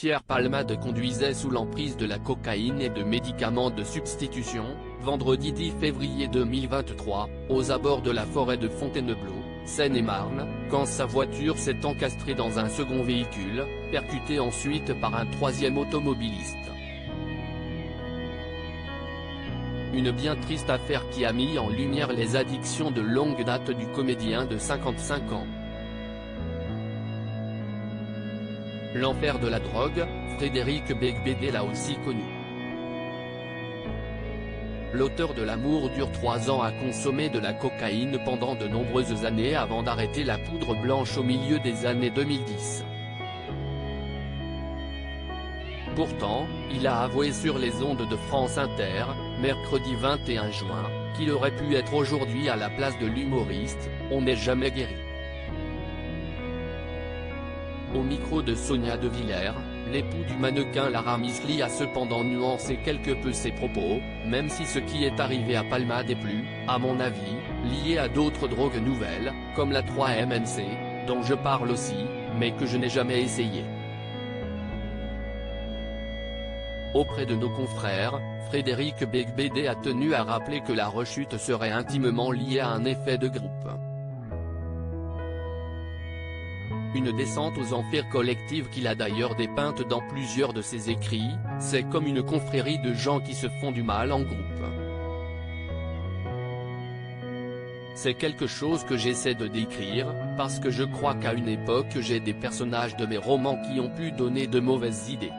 Pierre Palmade conduisait sous l'emprise de la cocaïne et de médicaments de substitution, vendredi 10 février 2023, aux abords de la forêt de Fontainebleau, Seine-et-Marne, quand sa voiture s'est encastrée dans un second véhicule, percuté ensuite par un troisième automobiliste. Une bien triste affaire qui a mis en lumière les addictions de longue date du comédien de 55 ans. L'enfer de la drogue, Frédéric Beigbeder l'a aussi connu. L'auteur de L'amour dure 3 ans a consommé de la cocaïne pendant de nombreuses années avant d'arrêter la poudre blanche au milieu des années 2010. Pourtant, il a avoué sur les ondes de France Inter, mercredi 21 juin, qu'il aurait pu être aujourd'hui à la place de l'humoriste, on n'est jamais guéri. Au micro de Sonia De Villers, l'époux du mannequin Lara Misli a cependant nuancé quelque peu ses propos, même si ce qui est arrivé à Palmade est plus, à mon avis, lié à d'autres drogues nouvelles, comme la 3-MNC, dont je parle aussi, mais que je n'ai jamais essayé. Auprès de nos confrères, Frédéric Beigbeder a tenu à rappeler que la rechute serait intimement liée à un effet de groupe. Une descente aux enfers collective qu'il a d'ailleurs dépeinte dans plusieurs de ses écrits, c'est comme une confrérie de gens qui se font du mal en groupe. C'est quelque chose que j'essaie de décrire, parce que je crois qu'à une époque j'ai des personnages de mes romans qui ont pu donner de mauvaises idées.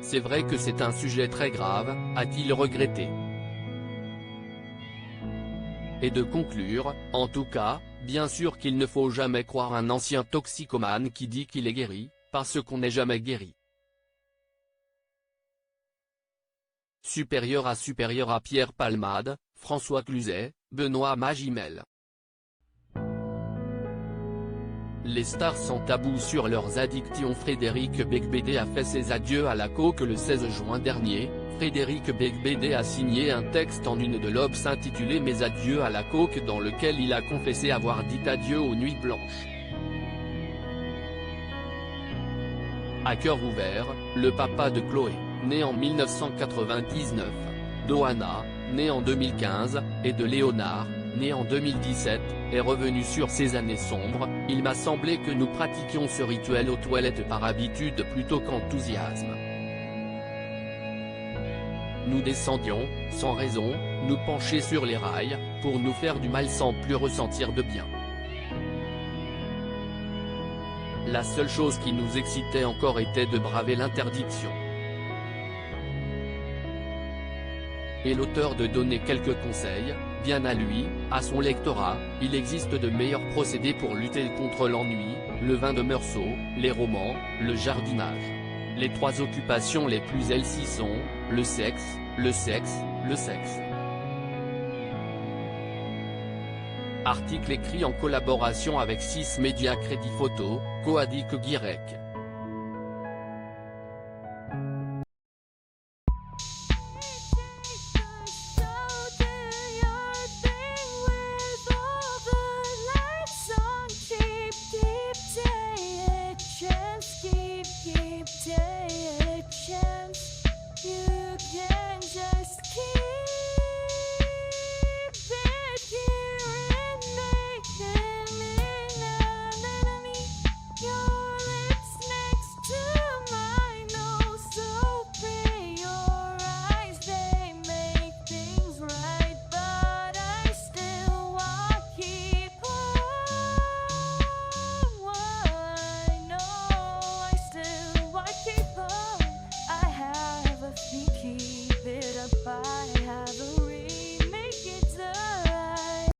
C'est vrai que c'est un sujet très grave, a-t-il regretté. Et de conclure, en tout cas, bien sûr qu'il ne faut jamais croire un ancien toxicomane qui dit qu'il est guéri, parce qu'on n'est jamais guéri. Supérieur à Pierre Palmade, François Cluzet, Benoît Magimel. Les stars sans tabou sur leurs addictions. Frédéric Beigbeder a fait ses adieux à la coke le 16 juin dernier. Frédéric Beigbeder a signé un texte en une de l'Obs intitulé « Mes adieux à la coke » dans lequel il a confessé avoir dit adieu aux nuits blanches. À cœur ouvert, le papa de Chloé, né en 1999, d'Ohana, né en 2015, et de Léonard, né en 2017, est revenu sur ces années sombres. Il m'a semblé que nous pratiquions ce rituel aux toilettes par habitude plutôt qu'enthousiasme. Nous descendions, sans raison, nous pencher sur les rails, pour nous faire du mal sans plus ressentir de bien. La seule chose qui nous excitait encore était de braver l'interdiction. Et l'auteur de donner quelques conseils, bien à lui, à son lectorat. Il existe de meilleurs procédés pour lutter contre l'ennui, le vin de Meursault, les romans, le jardinage. Les 3 occupations les plus healthy sont, le sexe, le sexe, le sexe. Article écrit en collaboration avec 6 médias Crédit Photo, Coadic Guirec.